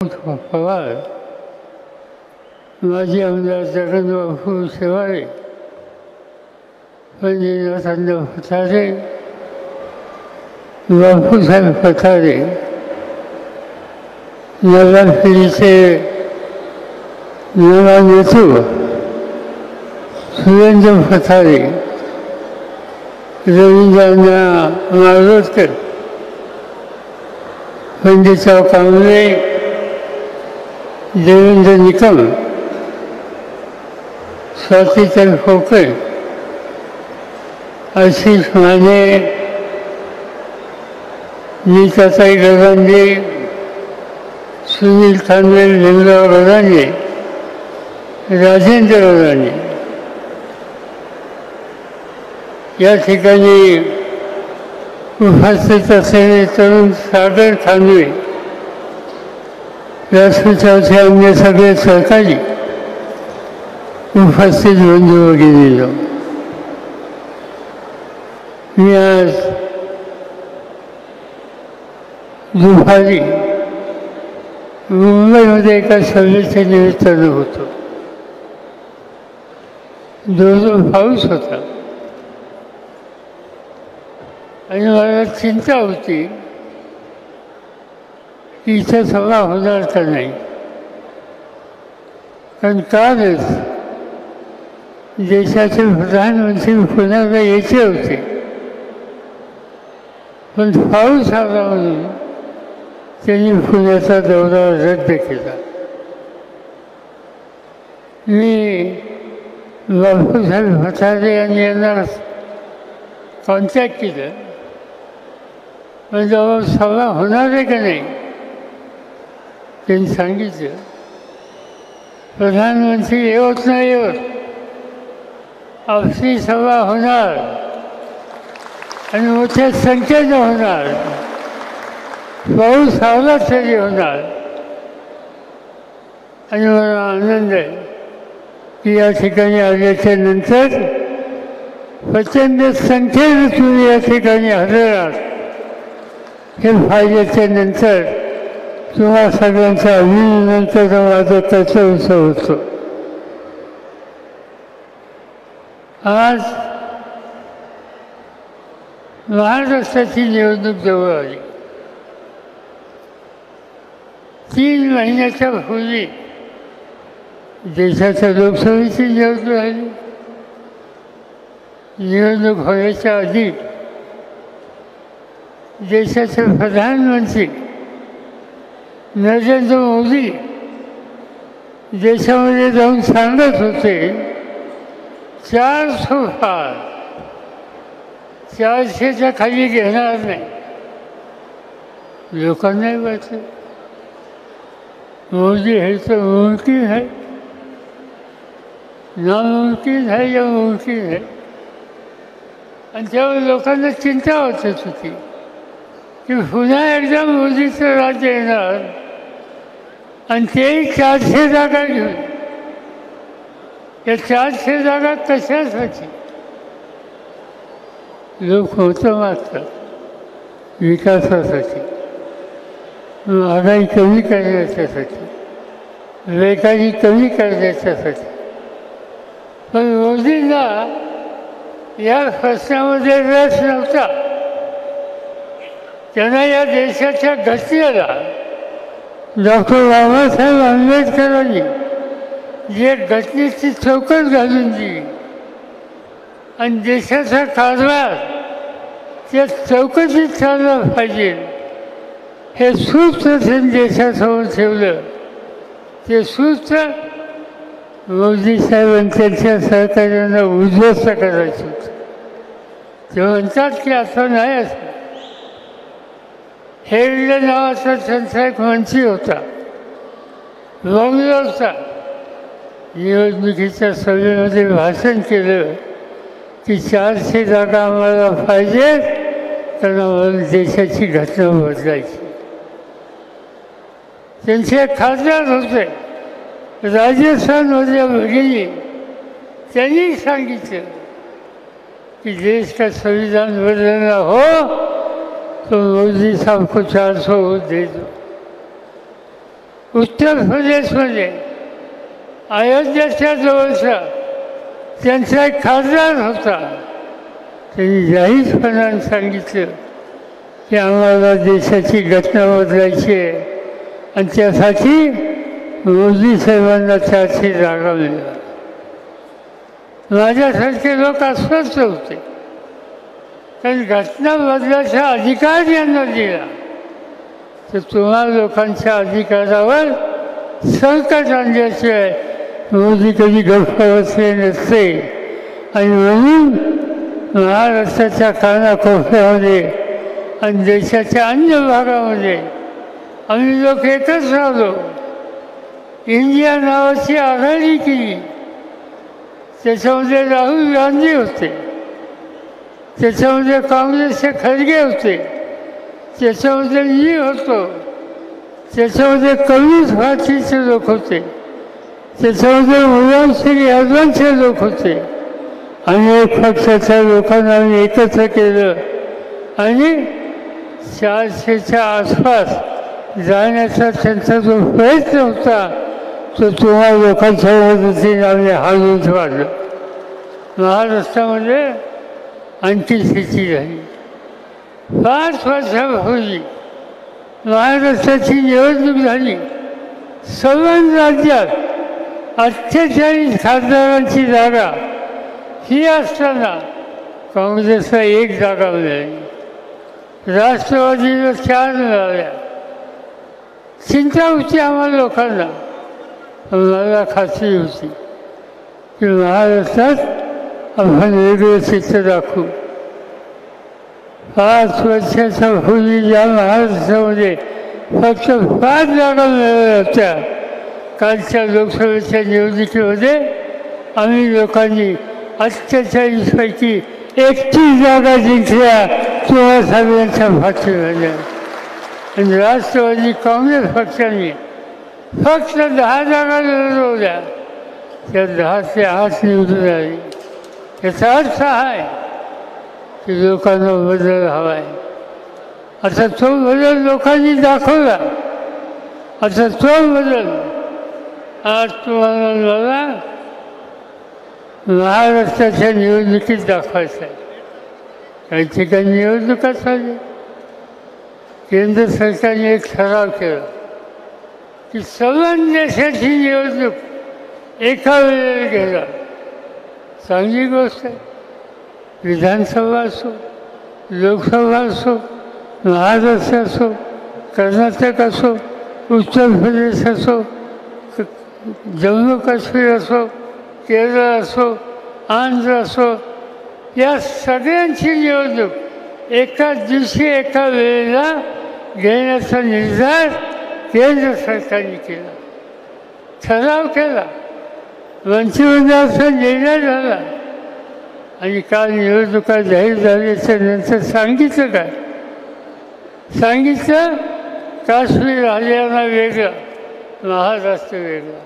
पवार, माजी आमदार जगन्बापू शेवाळे, पंडितनाथांना पठारे, बापूसाहेब पठारे, नव्या पिढीचे नवा नेतू सुरेंद्र पठारे, रवींद्रनाथ माडगूळकर, पंडितराव कांबळे, देवेंद्र निकम, स्वातीताई खोके, आशिष माने, नीताताई गगांजे, सुनील खानवे, लिंगराव गगांजे, राजेंद्र गगांजे या ठिकाणी उपस्थित असलेले तरुण सागर खानवे, व्यासपीठावरचे अन्य सगळे सहकारी, उपस्थित बंधू भगिनींनो, मी आज दुपारी मुंबईमध्ये एका सभेच्या निमित्तानं होतो. जोरदार पाऊस होता आणि मला चिंता होती की इथं सभा होणार का नाही. कारण कालच देशाचे प्रधानमंत्री पुण्याला यायचे होते, पण पाऊस आला म्हणून त्यांनी पुण्याचा दौरा रद्द केला. मी बापूसाहेब पठारे यांना कॉन्टॅक्ट केलं, म्हणजे सभा होणार आहे का नाही. त्यांनी सांगितलं प्रधानमंत्री येवत नाही येवत आपली सभा होणार आणि मोठ्या संख्येनं होणार, पाऊस आला तरी होणार. आणि मला आनंद आहे की या ठिकाणी आल्याच्या नंतर प्रचंड संख्येनं तुम्ही या ठिकाणी हजर आहात. हे फायद्याच्या नंतर तुम्हा सगळ्यांच्या अभिनंतर माझं कर्तव्य होतं. आज महाराष्ट्राची निवडणूक जवळ आली. 3 महिन्याच्या पूर्वी देशाच्या लोकसभेची निवडणूक आली. निवडणूक होण्याच्या आधी देशाचे प्रधानमंत्री नरेंद्र मोदी देशामध्ये जाऊन सांगत होते 400 पार, 400च्या खाली घेणार नाही. लोकांनाही वाटलं मोदी है तो मुमकिन है, नामुमकिन है या मुमकिन है. आणि त्यावेळी लोकांना चिंता वाटत होती की पुन्हा एकदा मोदीचं राज्य येणार आणि तेही 400 जागा घेऊन. या 400 जागा कशासाठी? लोक होतं मागतात विकासासाठी, महागाई कमी करण्यासाठी, बेकारी कमी करण्यासाठी. पण मोदींना या प्रश्नामध्ये रस नव्हता. त्यांना या देशाच्या घटनेला डॉक्टर बाबासाहेब आंबेडकरांनी जे घटनेची चौकट घालून दिली आणि देशाचा कारभार त्या चौकटीत चालला पाहिजे हे सूत्र त्यांनी देशासमोर ठेवलं. ते सूत्र मोदी साहेबांनी त्यांच्या सहकार्यांना उद्ध्वस्त करायचं होतं. ते म्हणतात की असं नाही, असं हेडले नावाचा त्यांचा एक मंत्री होता बंगलोरचा. निवडणुकीच्या सभेमध्ये भाषण केलं की 400 जागा आम्हाला पाहिजे, कारण आम्हाला देशाची घटना बदलायची. त्यांचे एक खासदार होते राजस्थानमधल्या भगिनी, त्यांनी सांगितलं कि देश का संविधान बदलना हो तो मोदी साहब को 400 वोट दे दो. उत्तर प्रदेशमध्ये अयोध्येच्या जवळचा त्यांचा एक खासदार होता. त्यांनी जाहीरपणाने सांगितलं की आम्हाला देशाची घटना बदलायची आहे आणि त्यासाठी मोदी साहेबांना 400 जागा मिळाल्या. माझ्यासारखे लोक अस्वस्थ होते, कारण घटना बदलायचा अधिकार यांना दिला तर तुम्हाला लोकांच्या अधिकारावर संकट आणल्याशिवाय मोदी कधी गप्प बसले नसते. आणि म्हणून महाराष्ट्राच्या कानाकोपऱ्यामध्ये आणि देशाच्या अन्य भागामध्ये आम्ही लोक एकच राहिलो. इंडिया नावाची आघाडी केली. त्याच्यामध्ये राहुल गांधी होते, त्याच्यामध्ये काँग्रेसचे खरगे होते, त्याच्यामध्ये मी होतो, त्याच्यामध्ये कम्युनिस्ट पार्टीचे लोक होते, त्याच्यामध्ये मुलांसिंग यादवांचे लोक होते. अनेक पक्षाच्या लोकांना आम्ही एकत्र केलं आणि 400च्या आसपास जाण्याचा त्यांचा जो प्रयत्न होता तो तुम्हाला लोकांच्या मदतीने आम्ही हालून वाढलं. महाराष्ट्रामध्ये आणखी स्थिती झाली. 5 वर्षापूर्वी महाराष्ट्राची निवडणूक झाली. 56 राज्यात 48 खासदारांची जागा ही असताना काँग्रेसला 1 जागा मिळाली, राष्ट्रवादीला 4 मिळाल्या. चिंता होती आम्हाला लोकांना. मला खात्री होती की महाराष्ट्रात आपण वेगळं चित्र दाखवू. 5 वर्षाच्या पूर्वी या महाराष्ट्रामध्ये फक्त 5 जागा मिळाल्या होत्या. कालच्या लोकसभेच्या निवडणुकीमध्ये आम्ही लोकांनी 48 पैकी 31 जागा जिंकल्या. तुम्हा सगळ्यांच्या पाठीमागे आणि राष्ट्रवादी काँग्रेस पक्षाने फक्त 10 जागा लढवल्या. त्या 10 ते 8 निवडून आली. याचा अर्थ आहे की लोकांना बदल हवा आहे. आता तो बदल लोकांनी दाखवला. आता तो बदल आज तुम्हाला मला महाराष्ट्राच्या निवडणुकीत दाखवायचा आहे. काही ठिकाणी निवडणुका झाली. केंद्र सरकारने एक ठराव केला की सर्व देशाची निवडणूक एका वेळेला घ्यायला. चांगली गोष्ट आहे. विधानसभा असो, लोकसभा असो, महाराष्ट्र असो, कर्नाटक असो, उत्तर प्रदेश असो, जम्मू काश्मीर असो, केरळ असो, आंध्र असो, या सगळ्यांची निवडणूक एकाच दिवशी एका वेळेला घेण्याचा निर्धार केंद्र सरकारने केला. ठराव केला. मंत्रिमंडळाचा निर्णय झाला. आणि काल निवडणुका जाहीर झाल्याच्या नंतर सांगितलं काय? सांगितलं काश्मीर हरियाणा वेगळं, महाराष्ट्र वेगळा.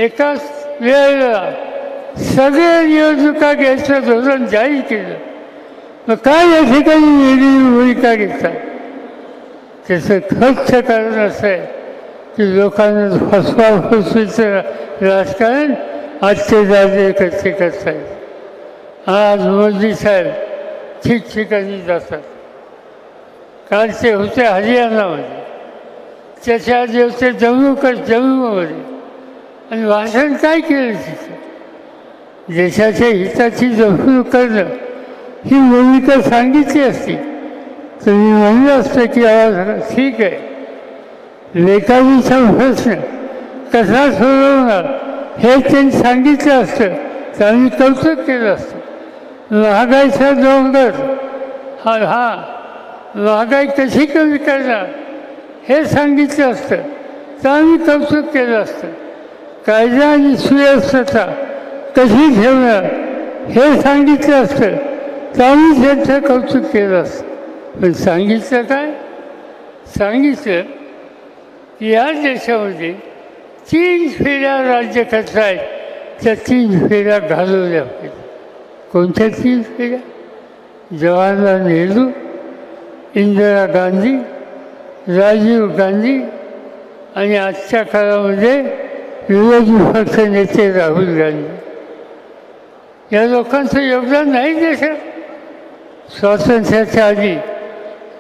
एकाच वेळेला सगळ्या निवडणुका घ्यायचं धोरण जाहीर केलं. मग काय या ठिकाणी वेगळी भूमिका घेतात? त्याचं खर्च कारण असं आहे की लोकांना फसवाफसवीचं राजकारण आजचे दादे कसे करतायत. आज मोदी साहेब ठिकठिकाणी जातात. कालचे होते हरियाणामध्ये, त्याच्या आधी होते जम्मूमध्ये. आणि भाषण काय केलं तिथं? देशाच्या हिताची जपणूक करणं ही भूमिका सांगितली असती तर मी म्हणलं असतं की ठीक आहे, लेखाचा प्रश्न कसा सोडवणार हे त्यांनी सांगितलं असतं तर आम्ही कौतुक केलं असतं. महागाईचा डोंगर हा महागाई कशी कमी करणार हे सांगितलं असतं तर आम्ही कौतुक केलं असतं. कायदा आणि सुव्यवस्था कशी ठेवणार हे सांगितलं असतं तर आम्ही त्यांचं कौतुक केलं असतं. पण सांगितलं काय? सांगितलं की या देशामध्ये 3 फेऱ्या राज्य करत आहेत, त्या 3 फेऱ्या घालवल्या पाहिजे. कोणत्या 3 फेऱ्या? जवाहरलाल नेहरू, इंदिरा गांधी, राजीव गांधी आणि आजच्या काळामध्ये विरोधी पक्ष नेते राहुल गांधी या लोकांचं योगदान नाही देशात. स्वातंत्र्याच्या आधी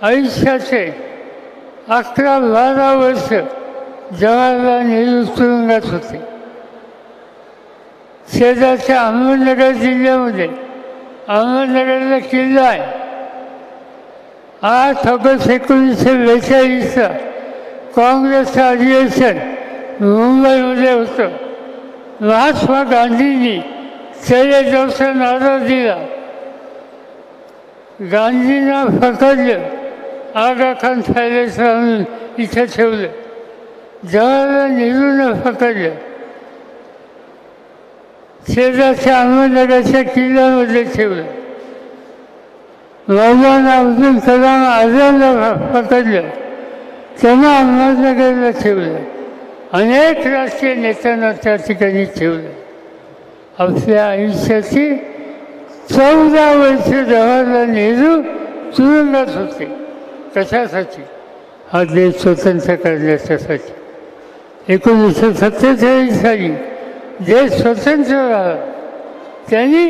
आयुष्याचे 11-12 वर्ष जवाहरलाल नेहरू तुरुंगात होते. शेजारच्या अहमदनगर जिल्ह्यामध्ये अहमदनगरला किल्ला आहे. 8 ऑगस्ट 1942चा काँग्रेसचं अधिवेशन मुंबईमध्ये होतं. महात्मा गांधींनी चले जाऊचा नारा दिला. गांधींना पकडलं, आगा खान पॅलेसला आणून इथं ठेवलं. जवाहरलाल नेहरूंना पकडलं, शेजारच्या अहमदनगरच्या किल्ल्यामध्ये ठेवलं. मौलाना अब्दुल कलाम आझादला पकडलं, त्यांना अहमदनगरला ठेवलं. अनेक राष्ट्रीय नेत्यांना त्या ठिकाणी ठेवलं. आपल्या आयुष्याची 14 वर्ष जवाहरलाल नेहरू तुरुंगात होते. कशासाठी? हा देश स्वतंत्र करण्यासाठी. 1947 साली देश स्वतंत्र झाला. त्यांनी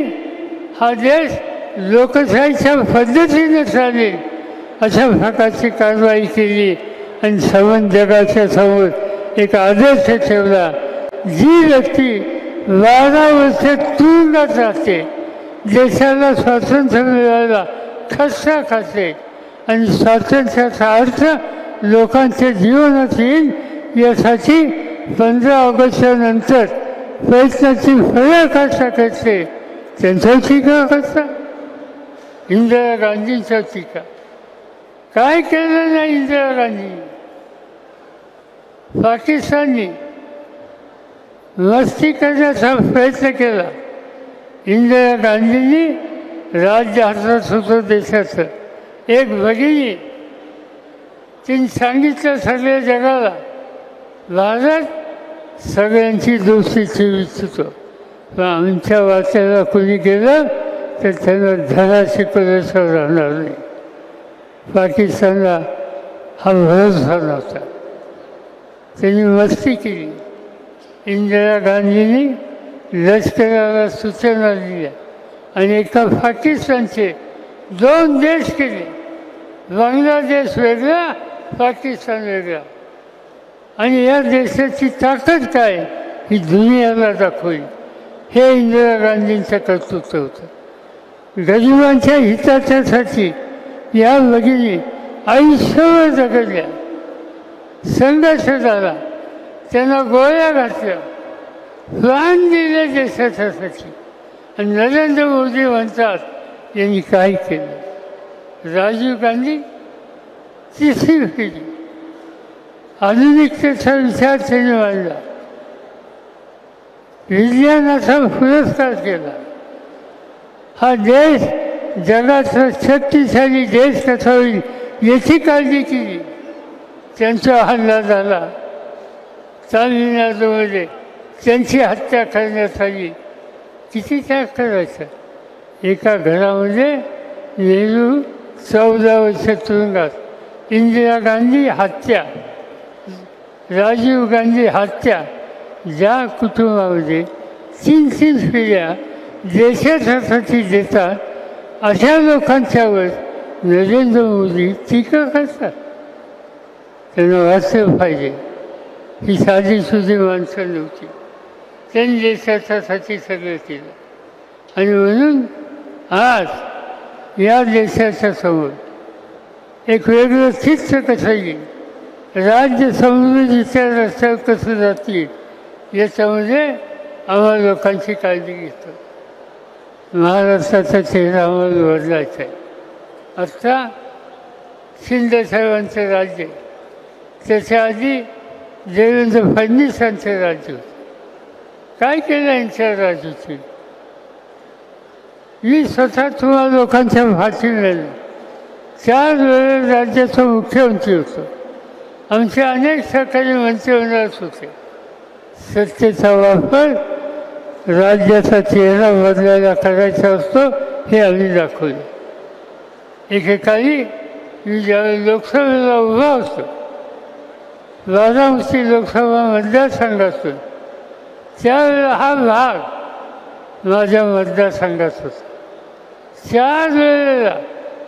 हा देश लोकशाहीच्या पद्धतीने चालेल अशा प्रकारची कारवाई केली आणि सर्व जगाच्या समोर एक आदर्श ठेवला. जी व्यक्ती 12 वर्ष तुरुंगात राहते, देशाला स्वातंत्र्य मिळायला खस्ता खाते आणि स्वातंत्र्याचा अर्थ लोकांच्या जीवनात येईल यासाठी 15 ऑगस्टच्या नंतर प्रयत्नाची फळं करते, त्यांच्यावर टीका करता. इंदिरा गांधींच्या टीका. काय केलं नाही इंदिरा गांधींनी? पाकिस्ताननी मस्ती करण्याचा प्रयत्न केला. इंदिरा गांधींनी राज्य हातात होतं देशाचं. एक भगिनी तिने सांगितलं सगळ्या जगाला, भारत सगळ्यांची दोस्ती ठेवू इच्छितो, पण आमच्या वाट्याला कोणी गेलं तर त्यांना धडा शिकवल्याशिवाय राहणार नाही. पाकिस्तानला हा भरोसा नव्हता. त्यांनी मस्ती केली. इंदिरा गांधींनी लष्कराला सूचना दिल्या आणि एका पाकिस्तानचे 2 देश केले. बांगलादेश वेगळा, पाकिस्तान वेगळा. आणि या देशाची ताकद काय ही दुनियाला दाखवली. हे इंदिरा गांधींचं कर्तृत्व होतं. गरिबांच्या हिताच्यासाठी या भगिनी आयुष्यभर जगल्या. संघर्ष झाला, त्यांना गोळ्या घातल्या, प्राण दिले देशासाठी. आणि नरेंद्र मोदी म्हणतात यांनी काय केलं? राजीव गांधी तिसरी केली. आधुनिकतेचा विचार त्यांनी मांडला. विज्ञानाचा पुरस्कार केला. हा देश जगाचा शक्तिशाली देश कसा होईल याची काळजी केली. त्यांचा हल्ला झाला. तामिळनाडूमध्ये त्यांची हत्या करण्यात आली. किती त्याग करायचं? एका घरामध्ये नेहरू 14 वर्ष तुरुंगात, इंदिरा गांधी हत्या, राजीव गांधी हत्या. ज्या कुटुंबामध्ये 3 पिढ्या देशासाठी देतात अशा लोकांच्यावर नरेंद्र मोदी टीका करतात. त्यांना वाचलं पाहिजे. ही साधीसुधी माणसं नव्हती. त्यांनी देशासाठी सगळं केलं. आणि म्हणून आज या देशाच्या समोर एक वेगळं चित्र कसं येईल, राज्य समृद्धीच्या रस्त्यावर कसं जातील याच्यामध्ये आम्हाला लोकांची काळजी घेतो. महाराष्ट्राचा चेहरा आम्हाला बदलायचा आहे. आत्ता शिंदेसाहेबांचं राज्य, त्याच्या आधी देवेंद्र फडणवीसांचं राज्य होतं. काय केलं यांच्या राज्याची? मी स्वतः तुम्हाला लोकांच्या भाषी नेलं. 4 वेळा राज्याचा मुख्यमंत्री होतो. आमचे अनेक सरकारी मंत्रिमंडळात होते. सत्तेचा वापर राज्याचा चेहरा बदलायला करायचा असतो हे आम्ही दाखवले. एकेकाळी मी ज्यावेळी लोकसभेला उभा असतो वाराणसी लोकसभा मतदारसंघातून त्यावेळेला हा भाग माझ्या मतदारसंघात होता. 4 वेळेला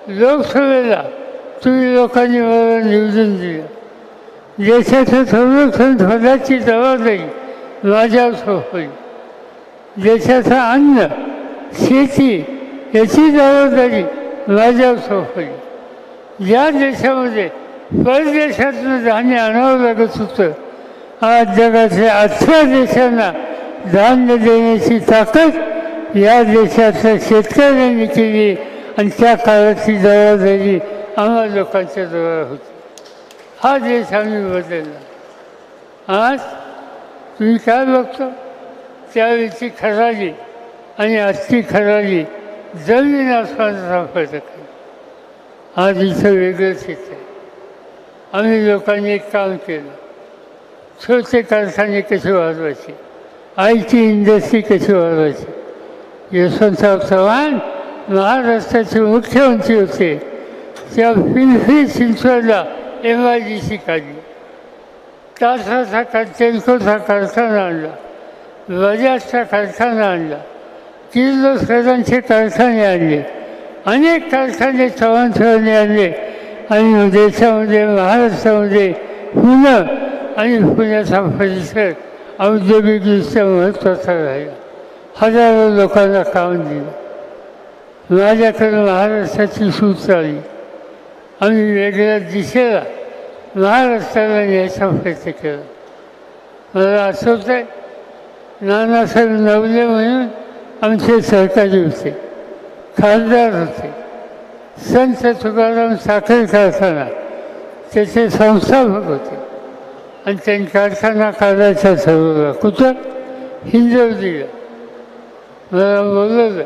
लोकसभेला तुम्ही लोकांनी मला निवडून दिलं. देशाचं संरक्षण पदाची जबाबदारी माझ्यावर होईल. देशाचं अन्न शेती याची जबाबदारी माझ्यावर होईल. ज्या देशामध्ये परदेशातून धान्य आणावं लागत होतं, आज जगातल्या 18 देशांना धान्य देण्याची ताकद या देशाच्या शेतकऱ्यांनी केली आणि त्या काळाची जबाबदारी आम्हा लोकांच्या जवळ होती. हा देश आम्ही बदलला. आज तुम्ही काय बघतो, त्यावेळीची खराली आणि आजची खराली जमीन आसमानाचा फरक आहे. आज इथं वेगळंच येत आहे. आम्ही लोकांनी एक काम केलं, छोटे कारखाने कसे वाढवायचे, IT इंडस्ट्री कशी वाढवायची. यशवंतराव चव्हाण महाराष्ट्राचे मुख्यमंत्री होते, त्या पिंपरी चिंचवडला MIDC काढली. टाटाचा टेल्कोचा कारखाना आणला, बजाजचा कारखाना आणला, किर्लोस्करांचे कारखाने आणले, अनेक कारखाने चव्हाण साहेबांनी आणले आणि देशामध्ये महाराष्ट्रामध्ये पुणे आणि पुण्याचा परिसर औद्योगिकदृष्ट्या महत्त्वाचा राहिला. हजारो लोकांना काम दिलं. माझ्याकडे महाराष्ट्राची सूच आली. आम्ही वेगळ्या दिशेला महाराष्ट्राला न्यायचा प्रयत्न केला. मला आठवतं आहे, नानासाहेब नवले म्हणून आमचे सहकारी होते, खासदार होते. संत तुकाराम साखर कारखाना त्याचे संस्थापक होते आणि त्यांनी कारखाना काढायचा ठरवला. कुठं? हिंजवडीला. मला बोलवलं,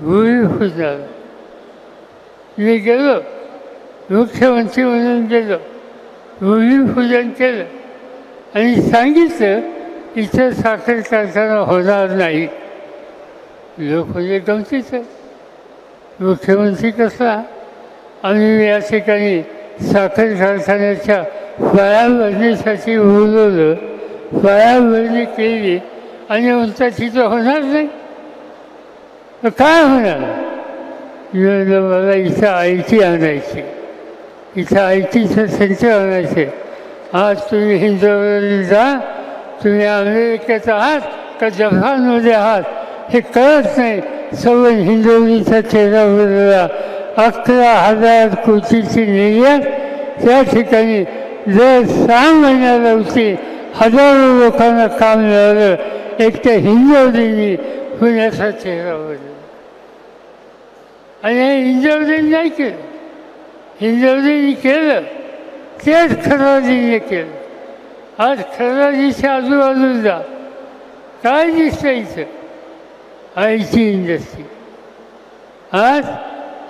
भूमिपूजनाला. मी गेलो, मुख्यमंत्री म्हणून गेलो, भूमिपूजन केलं आणि सांगितलं इथं साखर कारखाना होणार नाही. लोक म्हणजे गमतीचं, मुख्यमंत्री कसला. आम्ही या ठिकाणी साखर कारखान्याच्या पायाभरणीसाठी बोलवलं, पायाभरणी केली आणि म्हणतात तिथं होणार नाही. काय होणार? मला इथं IT आणायची, इथं ITचं सेंटर आणायचे. आज तुम्ही हिंदूमध्ये जा, तुम्ही अमेरिकेत आहात का जपानमध्ये आहात हे कळत नाही. सवय हिंदूचा चेहरा बदलला. 11,000 कोटीची निर्यात त्या ठिकाणी जर 6 महिन्याला होती. हजारो लोकांना काम मिळालं. एक त्या हिंदूंनी पुण्याचा चेहरा बदलला. आणि हे हिंदूंनी नाही केलं, हिंदूंनी केलं तेच खराजीने केलं. आज खराजीच्या आजूबाजूला काय दिसतं इथं? IT industry. आज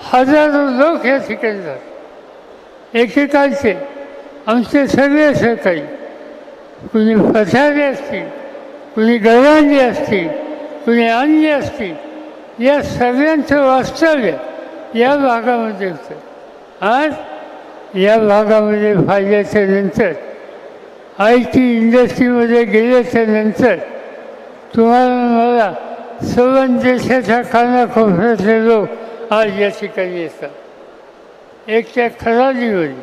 हजारो लोक या ठिकाणी जातात. एकेकाळचे आमचे सगळे सहकारी, कुणी पथारे असतील, कुणी गवांडी असतील, कुणी अन्य असतील, या सगळ्यांचं वास्तव्य या भागामध्ये होतं. आज या भागामध्ये फायद्याच्या नंतर IT इंडस्ट्रीमध्ये गेल्याच्या नंतर तुम्हाला मला सर्व देशाच्या कानाकोपऱ्यातले लोक आज या ठिकाणी येतात. एक त्या खराजीमध्ये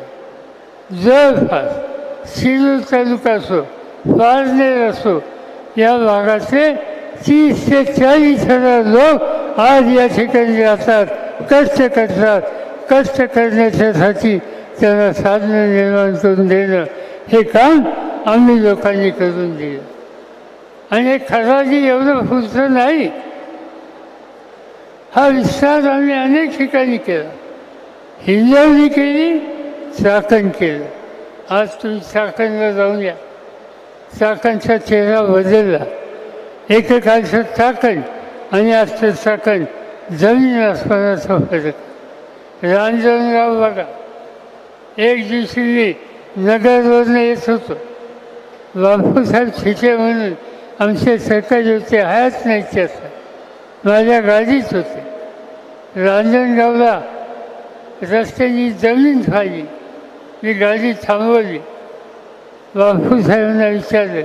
जवळपास शिरूर तालुका असो, पारनेर असो, या भागातले 30 ते 40,000 लोक आज या ठिकाणी राहतात, कष्ट करतात. कष्ट करण्याच्यासाठी त्यांना साधनं निर्माण करून देणं हे काम आम्ही लोकांनी करून दिलं. आणि खराजी एवढं पुरतं नाही, हा विस्तार आम्ही अनेक ठिकाणी केला. हिंजवडी केली, चाकण केलं. आज तुम्ही चाकणला जाऊन या, चाकणचा चेहरा बदलला. एकेकाळचं चाकण आणि आजचं चाकण जमीन आसमानाचा फरक. रांजणगाव बघा, एक दिवशी मी नगरवरनं येत होतो. बापूसाहेब छिचे म्हणून आमचे सरकारी होते, हयात नाही त्याचा, माझ्या गाडीच होते. रांजणगावला रस्त्याची जमीन फाडली. मी गाडी थांबवली बापूसाहेबांना विचारलं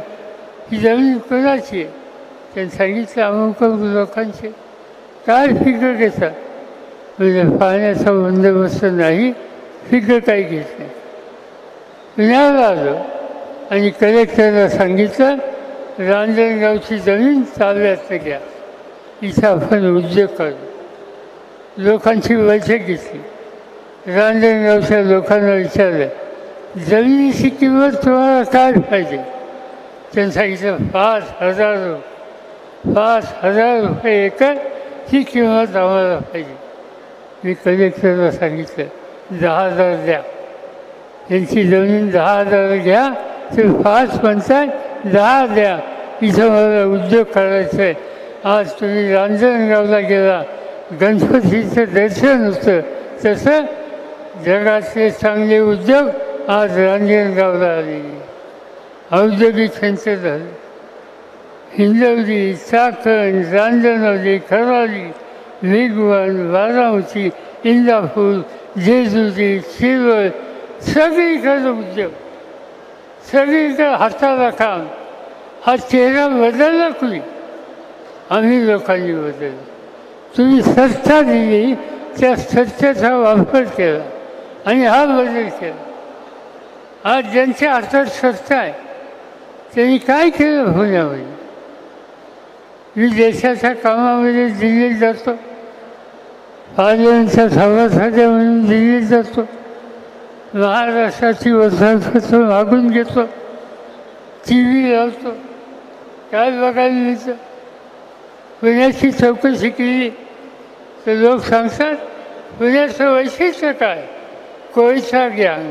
ही जमीन कोणाची आहे? त्यांनी सांगितलं अमुक लोकांची. काय फिकर घेता? म्हणजे पाण्याचा बंदोबस्त नाही, फिकर काही घेत नाही. पुण्याला आलो आणि कलेक्टरला सांगितलं रांजणगावची जमीन ताब्यात घ्या, इथं आपण उद्योग करू. लोकांची बैठक घेतली. रांजणगावच्या लोकांना विचारलं जमिनीची किंमत तुम्हाला काय पाहिजे? त्यांनी सांगितलं 5,000 रुपये. 5,000 रुपये एकर ही किंमत आम्हाला पाहिजे. मी कलेक्टरला सांगितलं 10,000 द्या. त्यांची जमीन 10,000 घ्या. ते 5 म्हणताय 10 द्या, इथं मला उद्योग करायचा आहे. आज तुम्ही रांजणगावला गेला, गणपतीचं दर्शन होतं, तसं जगातले चांगले उद्योग आज रांजणगावला आले. औद्योगिक क्षेत्र झालं. हिंजवडी, चाकण, रांजणवली, खराली, वेगवान, बारामती, इंदापूर, जेजुरी, शिरवळ, सगळीकडे उद्योग, सगळीकडे हाताला काम. हा चेहरा बदलला कुणी? आम्ही लोकांनी बदलला. तुम्ही सत्ता दिली, त्या सत्तेचा वापर केला आणि हा बदल केला. आज ज्यांच्या हातात सत्ता आहे त्यांनी काय केलं पुण्यामध्ये? मी देशाच्या कामामध्ये दिल्लीत जातो, पार्लमेंटच्या सभासद म्हणून दिल्लीत जातो, महाराष्ट्राची वसाहत मागून घेतो, टी व्ही लावतो, काय बघायला मिळतं? पुण्याची चौकशी केली तर लोक सांगतात पुण्याचं वैशिष्ट्य काय? कोळसा गँग.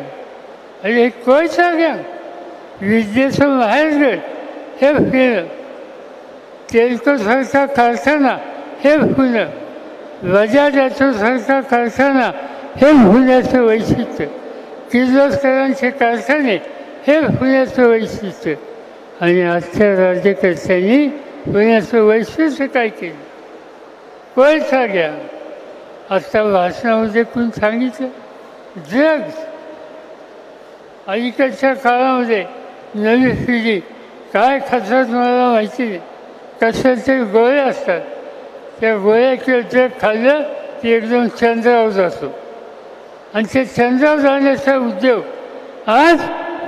आणि हे कोळसा गँग विद्येचं माहेरघर हे पुणं, तेलकोसारखा कारखाना हे पुणं, बजाज ऑटोसारखा कारखाना हे पुण्याचं वैशिष्ट्य, किर्लोस्करांचे कारखाने हे पुण्याचं वैशिष्ट्य. आणि आजच्या राज्यकर्त्यांनी पुण्याचं वैशिष्ट्य काय केलं? कोळसा गँग. आत्ता भाषणामध्ये कोण सांगितलं? ड्रग्ज. अलीकडच्या काळामध्ये नवी पिढी काय खातात मला माहिती नाही. कशाचे गोळे असतात, त्या गोळ्या किंवा ड्रग खाल्लं की एकदम चंद्रावर जातो. आणि ते चंद्रावर जाण्याचा उद्योग आज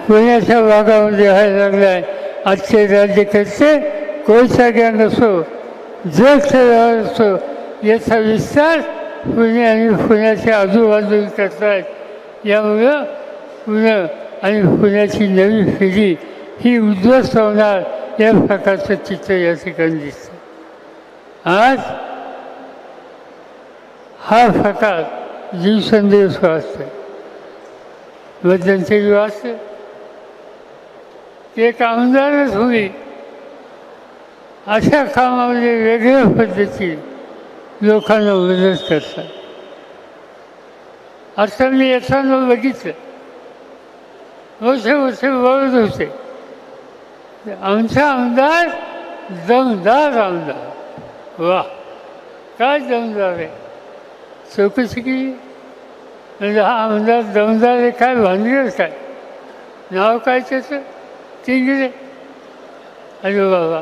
पुण्याच्या भागामध्ये व्हायला लागला आहे. आजचे राज्यकर्ते कोळसा गँग असो, ड्रग्जचा व्यवहार असो, याचा विस्तार पुणे आणि पुण्याच्या आजूबाजूला करत आहेत. यामुळं पुणं आणि पुण्याची नवी पिढी ही उद्ध्वस्त होणार या प्रकारचं चित्र या ठिकाणी दिसतं. आज हा प्रकार दिवसेंदिवस वाचतोय. मध्यंतरी वाचतं की एक आमदारच होईल अशा कामामध्ये वेगळ्या पद्धतीने लोकांना मदत करतात. आता मी येताना बघितलं मोठे मोठे बोलत होते आमचा आमदार दमदार आमदार. वा, काय दमदार आहे? चौकशी केली म्हणजे हा आमदार दमदार आहे काय? भानगड काय? नाव काय त्याचं? तिंगरे. अरे बाबा,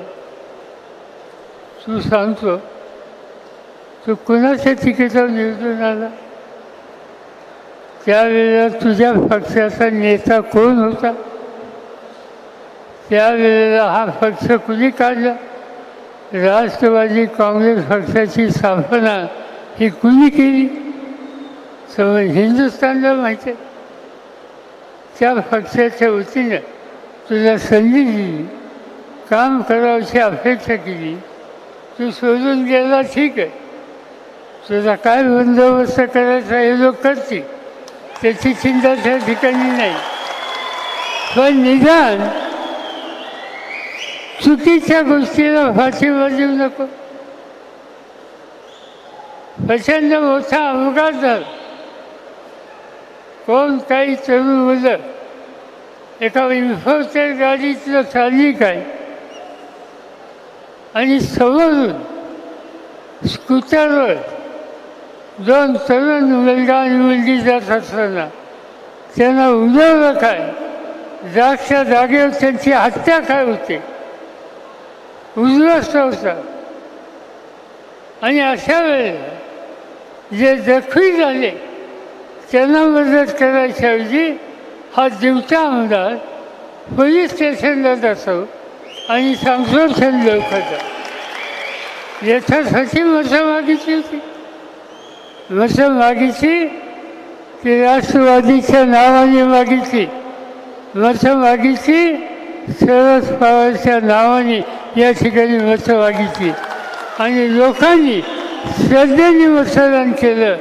तू सांगतो तू कुणाच्या तिकीटावर निवडून आला? त्यावेळेला तुझ्या पक्षाचा नेता कोण होता? त्यावेळेला हा पक्ष कुणी काढला? राष्ट्रवादी काँग्रेस पक्षाची स्थापना ही कुणी केली? समज हिंदुस्थानला माहिती आहे. त्या पक्षाच्या वतीनं तुला संधी दिली, काम करावची अपेक्षा केली, तू सोडून गेला, ठीक आहे. तुझा काय बंदोबस्त करायचा हे लोक करतील, त्याची चिंता त्या ठिकाणी नाही. पण निदान चुकीच्या गोष्टीला पाठिंबा देऊ नको. प्रचंड मोठा अपघात झाला. कोण काही तरुण मुलं एका इन्फोटेड गाडीतलं चालली काय आणि समोरून स्कूटरवर दोन तरुण मुलगा आणि मुलगी जात असताना त्यांना उडवलं काय जागच्या जागेवर त्यांची हत्या काय होते, उद्ध्वस्त होतात. आणि अशा वेळेला जे जखमी झाले त्यांना मदत करायच्याऐवजी हा जीवता आमदार पोलीस स्टेशनला जातो आणि सांगतो लोकांचा याच्यासाठी मतं मागितली होती. मतं मागितली ती राष्ट्रवादीच्या नावाने मागितली, मतं मागितली शरद पवारच्या नावाने या ठिकाणी मतं मागितली आणि लोकांनी श्रद्धेने मतदान केलं.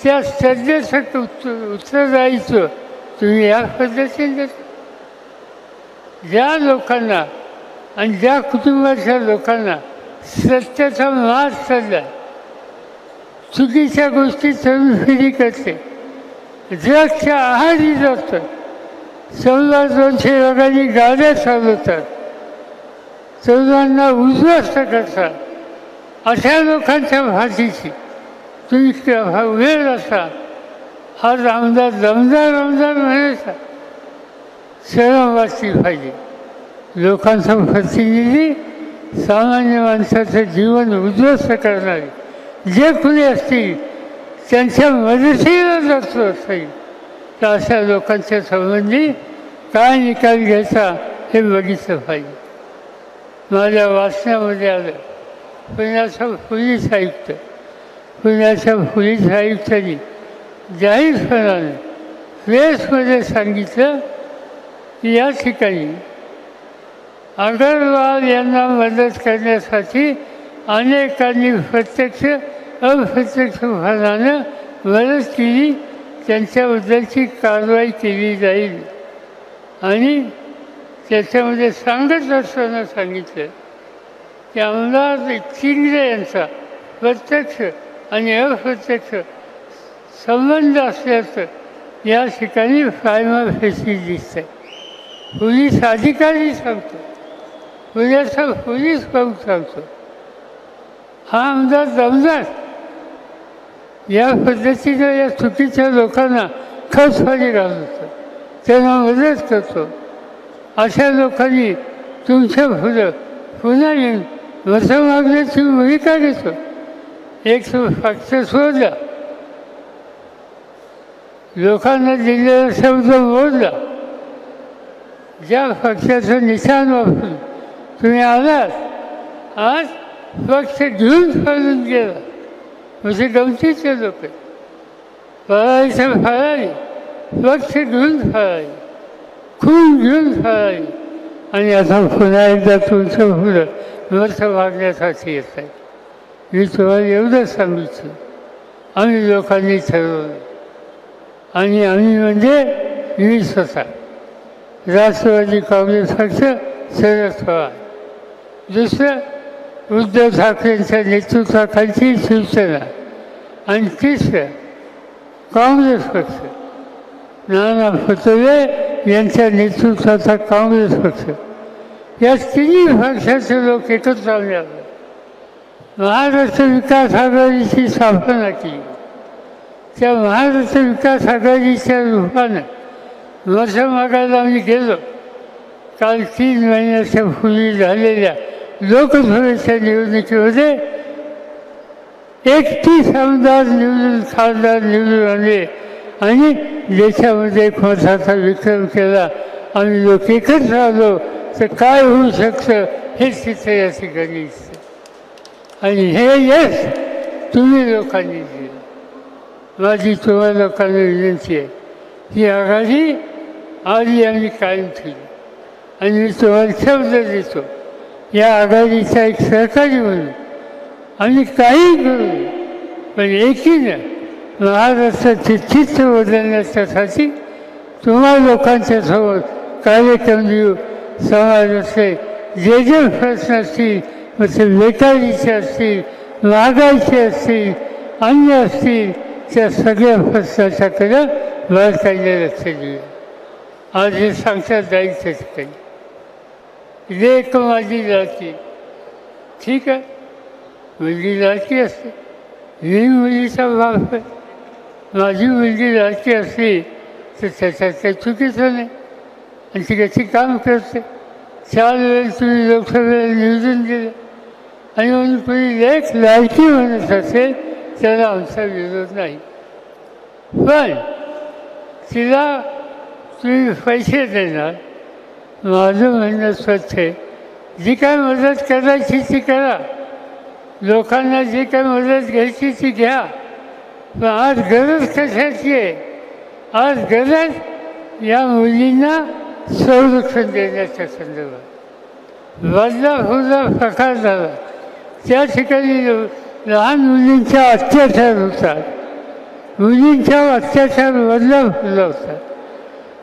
त्या श्रद्धेसाठी उत्तरदायित्व तुम्ही या पद्धतीने देता. ज्या लोकांना आणि ज्या कुटुंबाच्या लोकांना सत्याचा मार्ग चालला, चुकीच्या गोष्टी तरुण पिढी करते, ड्रग्सच्या आहारी जातात, 100-200 लोकांनी गाड्या चालवतात, तरुणांना उद्ध्वस्त करतात, अशा लोकांच्या फाशीची तुम्ही वेळ असा हा आमदार दमदार आमदार म्हणायचा. शरम वाचली पाहिजे. लोकांचा प्रतिनिधी, सामान्य माणसाचं जीवन उद्ध्वस्त करणारे जे कुणी असतील त्यांच्या मदतीला जातो असेल तर अशा लोकांच्या संबंधी काय निकाल घ्यायचा हे बघितलं पाहिजे. माझ्या वाचण्यामध्ये आलं पुण्याच्या पोलीस आयुक्तांनी जाहीरपणाने प्रेसमध्ये सांगितलं की या ठिकाणी अगरवाल यांना मदत करण्यासाठी अनेकांनी प्रत्यक्ष अप्रत्यक्षपणानं मदत केली, त्यांच्याबद्दलची कारवाई केली जाईल. आणि त्याच्यामध्ये सांगत असताना सांगितलं की आमदार चिंगरे यांचा प्रत्यक्ष आणि अप्रत्यक्ष संबंध असल्याचं या ठिकाणी प्रायमा फेसी दिसत आहे. पोलीस अधिकारी सांगतो, पुण्याचा पोलीस प्रमुख सांगतो, हा आमदार दमदार या पद्धतीनं या चुकीच्या लोकांना खतपाणी घालतो, त्यांना मदत करतो. अशा लोकांनी तुमच्या पुन्हा येऊन मतं मागण्याची भूमिका घेतो. एक पक्ष सोडला, लोकांना दिलेला शब्द मोडला, ज्या पक्षाचं निशाण वापरून तुम्ही आलात, आज पक्ष घेऊन पळून गेला. म्हणजे गमतीचे लोक फराळीचं फराळी, पक्ष घेऊन फराळी, खून घेऊन फराळी, आणि आता पुन्हा एकदा तुमचं पुढं मतं मागण्यासाठी येत आहे. मी तुम्हाला एवढं सांगितलं, आम्ही लोकांनी ठरवलं आणि आम्ही म्हणजे मी स्वतः राष्ट्रवादी काँग्रेस पक्ष, शरद पवार, दुसरं उद्धव ठाकरेंच्या नेतृत्वाखालची शिवसेना, आणि तिसरं काँग्रेस पक्ष, नाना पटोले यांच्या नेतृत्वाचा काँग्रेस पक्ष. या तिन्ही पक्षाचे लोक एकत्र आले, महाराष्ट्र विकास आघाडीची स्थापना केली. त्या महाराष्ट्र विकास आघाडीच्या रूपानं मतं मागायला आम्ही गेलो. काल 3 महिन्याच्या पूर्वी झालेल्या लोकसभेच्या निवडणुकीमध्ये 31 आमदार निवडून, खासदार निवडून आले आणि देशामध्ये एक मताचा विक्रम केला. आम्ही लोक एकत्र आलो तर काय होऊ शकतं हे चित्र या ठिकाणी दिसतं. आणि हे यश तुम्ही लोकांनी दिलं. माझी तुम्हाला लोकांना विनंती आहे, ही आघाडी आधी आम्ही कायम ठेवली आणि मी तुम्हाला शब्द देतो, या आघाडीचा एक सहकारी म्हणून आम्ही काही करू, पण एकीनं महाराष्ट्राचे चित्र बदलण्यासाठी तुम्हा लोकांच्या समोर कार्यक्रम देऊ. समाजाचे जे प्रश्न असतील, मग ते बेकारीचे असतील, महागाईचे असतील, अन्य असतील, त्या सगळ्या प्रश्नाच्याकडे बारकाईने लक्ष देऊया. आज हे सांगतात जाईल त्या ठिकाणी लेक माझी लाडकी, ठीक आहे, मुलगी लाडकी असते, मी मुलीचा बाप आहे, माझी मुलगी लाडकी असली तर त्याच्यात काही चुकीचं नाही. आणि ती कशी काम करते. 4 वेळेस तुम्ही लोकसभेला निवडून दिलं आणि म्हणून कोणी लेख लायकी म्हणत असेल त्याला आमचा विरोध नाही. पण तिला तुम्ही पैसे देणार. माझं म्हणणं स्वच्छ आहे, जी काय मदत करायची ती करा, लोकांना जी काय मदत घ्यायची ती घ्या. पण आज गरज कशाची आहे? आज गरज या मुलींना संरक्षण देण्याच्या संदर्भात. बदलापूरला प्रकार झाला, त्या ठिकाणी लहान मुलींच्या अत्याचार होतात. मुलींच्या अत्याचार बदलापूरला होतात.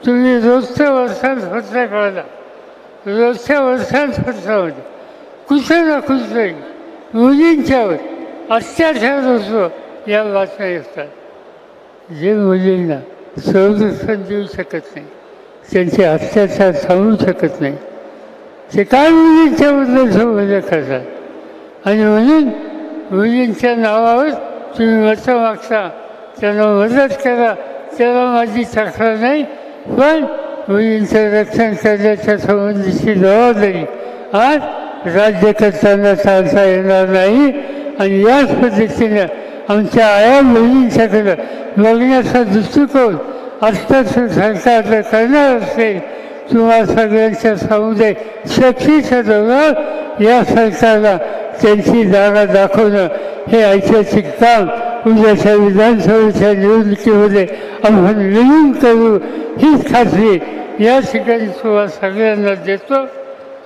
तुम्ही रोजच्या वर्षात फटका काढला, रोजच्या वर्षात फटकामध्ये कुठं ना कुठंही मुलींच्यावर अत्याचार होतो या बातम्या येतात. जे मुलींना संरक्षण देऊ शकत नाही, त्यांचे अत्याचार थांबवू शकत नाही, ते काय मुलींच्याबद्दल संबंध करतात. आणि म्हणून मुलींच्या नावावर तुम्ही मतं मागता, त्यांना मदत करा, त्याला माझी तक्रार नाही. पण मुलींचं रक्षण करण्याच्या संबंधीची जबाबदारी आज राज्यकर्त्यांना चालता येणार नाही. आणि याच पद्धतीनं आमच्या आया मुलींच्याकडं बघण्याचा दृष्टिकोन आत्ताचं सरकारनं करणार असेल. तुम्हा सगळ्यांच्या समुदाय शक्तीच्या जोरावर या सरकारला त्यांची जागा दाखवणं हे ऐतिहासिक काम उद्याच्या विधानसभेच्या निवडणुकीमध्ये आपण विलीन करू हीच खात्री या ठिकाणी तुम्हा सगळ्यांना देतो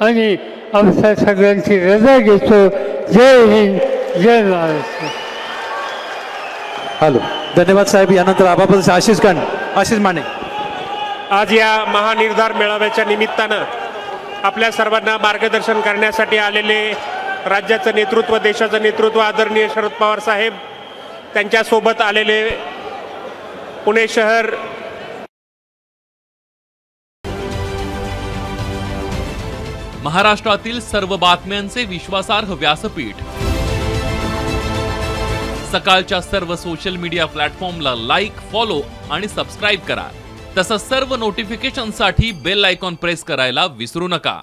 आणि आमच्या सगळ्यांची रजा घेतो. जय हिंद, जय महाराष्ट्र. हॅलो, धन्यवाद साहेब. यानंतर आबापत आशिष माने. आज या महानिर्धार मेळाव्याच्या निमित्तानं आपल्या सर्वांना मार्गदर्शन करण्यासाठी आलेले राज्याचं नेतृत्व, देशाचं नेतृत्व आदरणीय शरद पवार साहेब, त्यांच्यासोबत आलेले पुणे शहर महाराष्ट्रातील सर्व बातम्यांचे विश्वासार्ह व्यासपीठ. सकाळच्या सर्व सोशल मीडिया प्लॅटफॉर्मला लाईक, फॉलो आणि सबस्क्राईब करा. तसंच सर्व नोटिफिकेशनसाठी बेल आयकॉन प्रेस करायला विसरू नका.